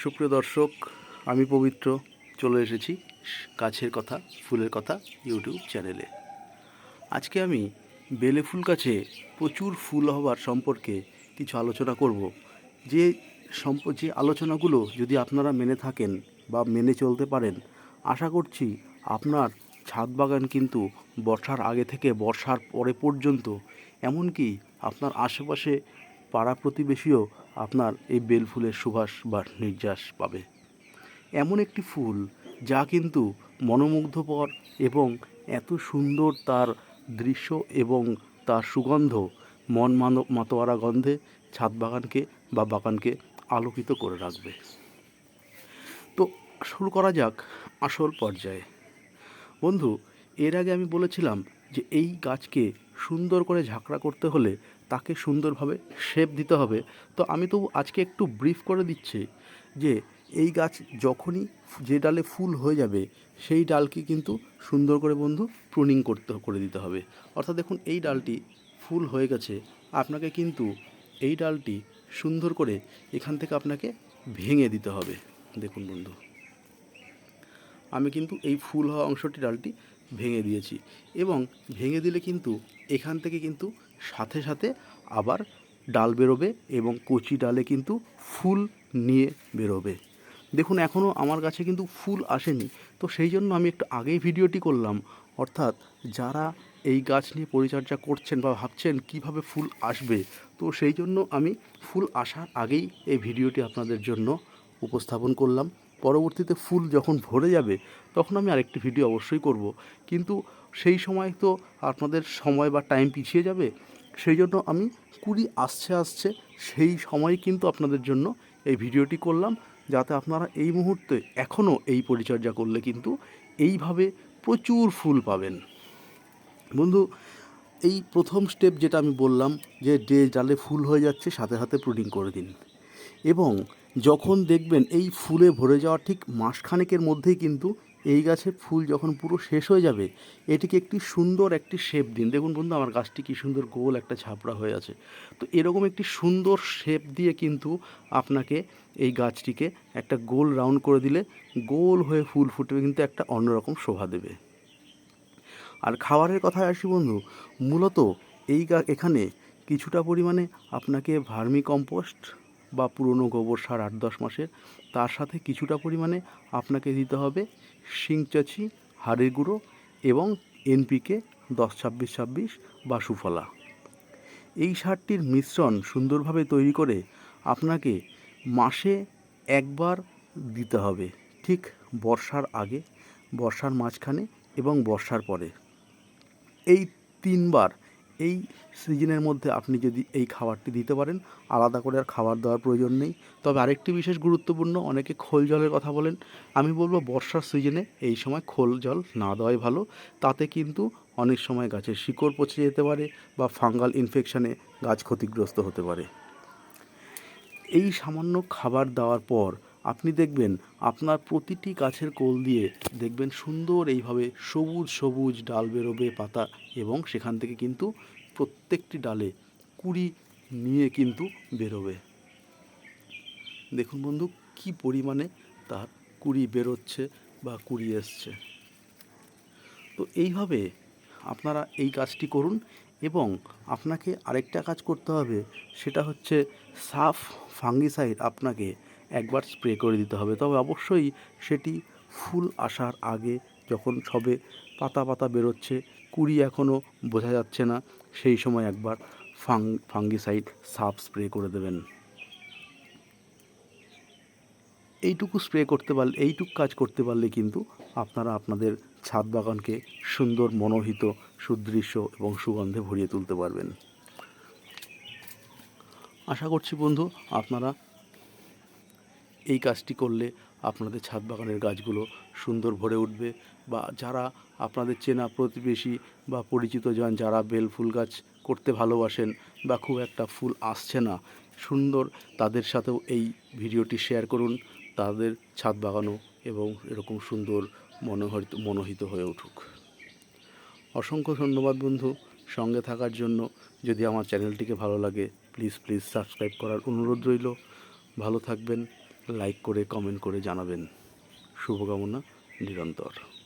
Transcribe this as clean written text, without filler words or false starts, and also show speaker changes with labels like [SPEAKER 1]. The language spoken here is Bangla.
[SPEAKER 1] সুপ্রিয় দর্শক, আমি পবিত্র চলে এসেছি গাছের কথা ফুলের কথা ইউটিউব চ্যানেলে। আজকে আমি বেলে ফুল গাছে প্রচুর ফুল হওয়ার সম্পর্কে কিছু আলোচনা করব। যে আলোচনাগুলো যদি আপনারা মেনে থাকেন বা মেনে চলতে পারেন, আশা করছি আপনার ছাদ বাগান কিন্তু বর্ষার আগে থেকে বর্ষার পরে পর্যন্ত, এমনকি আপনার আশেপাশে পাড়া প্রতিবেশীও আপনার এই বেল ফুলের সুবাস বা নির্যাস পাবে। এমন একটি ফুল যা কিন্তু মনোমুগ্ধকর এবং এত সুন্দর তার দৃশ্য এবং তার সুগন্ধ মন মাতোয়ারা গন্ধে ছাদ বাগানকে বা বাগানকে আলোকিত করে রাখবে। তো শুরু করা যাক আসল পর্যায়ে। বন্ধু, এর আগে আমি বলেছিলাম যে এই গাছকে সুন্দর করে ঝাঁকড়া করতে হলে তাকে সুন্দরভাবে শেপ দিতে হবে। তো আমি তো আজকে একটু ব্রিফ করে দিচ্ছি যে এই গাছ যখনই যে ডালে ফুল হয়ে যাবে সেই ডালকে কিন্তু সুন্দর করে বন্ধু প্রুনিং করে দিতে হবে। অর্থাৎ দেখুন, এই ডালটি ফুল হয়ে গেছে, আপনাকে কিন্তু এই ডালটি সুন্দর করে এখান থেকে আপনাকে ভেঙে দিতে হবে। দেখুন বন্ধু, আমি কিন্তু এই ফুল হওয়া অংশটি ডালটি ভেঙে দিয়েছি, এবং ভেঙে দিলে কিন্তু এখান থেকে কিন্তু সাথে সাথে আবার ডাল বেরোবে এবং কচি ডালে কিন্তু ফুল নিয়ে বেরোবে। দেখুন, এখনও আমার কাছে কিন্তু ফুল আসেনি, তো সেই জন্য আমি একটু আগেই ভিডিওটি করলাম। অর্থাৎ যারা এই গাছ নিয়ে পরিচর্যা করছেন বা ভাবছেন কিভাবে ফুল আসবে, তো সেই জন্য আমি ফুল আসার আগেই এই ভিডিওটি আপনাদের জন্য উপস্থাপন করলাম। পরবর্তীতে ফুল যখন ভরে যাবে তখন আমি আরেকটি ভিডিও অবশ্যই করব, কিন্তু সেই সময় তো আপনাদের সময় বা টাইম পিছিয়ে যাবে। সেই জন্য আমি কুড়ি আসছে সেই সময় কিন্তু আপনাদের জন্য এই ভিডিওটি করলাম, যাতে আপনারা এই মুহূর্তে এখনও এই পরিচর্যা করলে কিন্তু এইভাবে প্রচুর ফুল পাবেন। বন্ধু, এই প্রথম স্টেপ যেটা আমি বললাম যে ডালে ফুল হয়ে যাচ্ছে সাথে সাথে প্রুনিং করে দিন, এবং যখন দেখবেন এই ফুলে ভরে যাওয়া ঠিক মাসখানেকের মধ্যেই কিন্তু এই গাছের ফুল যখন পুরো শেষ হয়ে যাবে, এটিকে একটি সুন্দর একটি শেপ দিন। দেখুন বন্ধু, আমার গাছটি কী সুন্দর গোল একটা ঝাপড়া হয়ে আছে। তো এরকম একটি সুন্দর শেপ দিয়ে কিন্তু আপনাকে এই গাছটিকে একটা গোল রাউন্ড করে দিলে গোল হয়ে ফুল ফুটবে, কিন্তু একটা অন্যরকম শোভা দেবে। আর খাবারের কথায় আসি বন্ধু, মূলত এখানে কিছুটা পরিমাণে আপনাকে ভার্মি কম্পোস্ট বা পুরনো গোবর সার 8-10 মাসের, তার সাথে কিছুটা পরিমাণে আপনাকে দিতে হবে শিংচাচি, হাড়ের গুঁড়ো এবং NPK 10-26-26 বা সুফলা। এই সারটির মিশ্রণ সুন্দরভাবে তৈরি করে আপনাকে মাসে একবার দিতে হবে, ঠিক বর্ষার আগে, বর্ষার মাঝখানে এবং বর্ষার পরে। এই 3 বার এই সিজনের মধ্যে আপনি যদি এই খাবারটি দিতে পারেন, আলাদা করে আর খাবার দেওয়ার প্রয়োজন নেই। তবে আরেকটি বিশেষ গুরুত্বপূর্ণ, অনেকে খোল জলের কথা বলেন, আমি বলবো বর্ষার সিজনে এই সময় খোল জল না দেওয়াই ভালো। তাতে কিন্তু অনেক সময় গাছের শিকড় পচে যেতে পারে বা ফাঙ্গাল ইনফেকশানে গাছ ক্ষতিগ্রস্ত হতে পারে। এই সামান্য খাবার দেওয়ার পর আপনি দেখবেন আপনার প্রতিটি গাছের কোল দিয়ে দেখবেন সুন্দর এইভাবে সবুজ সবুজ ডাল বেরোবে, পাতা, এবং সেখান থেকে কিন্তু প্রত্যেকটি ডালে কুঁড়ি নিয়ে কিন্তু বেরোবে। দেখুন বন্ধু, কি পরিমাণে তার কুঁড়ি বেরোচ্ছে বা কুঁড়ি এসছে। তো এইভাবে আপনারা এই কাজটি করুন, এবং আপনাকে আরেকটা কাজ করতে হবে, সেটা হচ্ছে সাফ ফাঙ্গিসাইড আপনাকে একবার স্প্রে করে দিতে হবে। তবে অবশ্যই সেটি ফুল আসার আগে, যখন সবে পাতা পাতা বেরোচ্ছে, কুঁড়ি এখনও বোঝা যাচ্ছে না, সেই সময় একবার ফাঙ্গিসাইড সাফ স্প্রে করে দেবেন। এইটুকু কাজ করতে পারলে কিন্তু আপনারা আপনাদের ছাদ বাগানকে সুন্দর, মনোহিত, সুদৃশ্য এবং সুগন্ধে ভরিয়ে তুলতে পারবেন। আশা করছি বন্ধু, আপনারা এই কাজটি করলে আপনাদের ছাদ বাগানের গাছগুলো সুন্দর ভরে উঠবে, বা যারা আপনাদের চেনা প্রতিবেশী বা পরিচিত জন যারা বেল ফুল গাছ করতে ভালোবাসেন বা খুব একটা ফুল আসছে না সুন্দর, তাদের সাথেও এই ভিডিওটি শেয়ার করুন, তাদের ছাদ বাগানও এবং এরকম সুন্দর মনোহিত হয়ে উঠুক। অসংখ্য ধন্যবাদ বন্ধু সঙ্গে থাকার জন্য। যদি আমার চ্যানেলটিকে ভালো লাগে প্লিজ সাবস্ক্রাইব করার অনুরোধ রইল। ভালো থাকবেন, লাইক করে কমেন্ট করে জানাবেন। শুভকামনা নিরন্তর।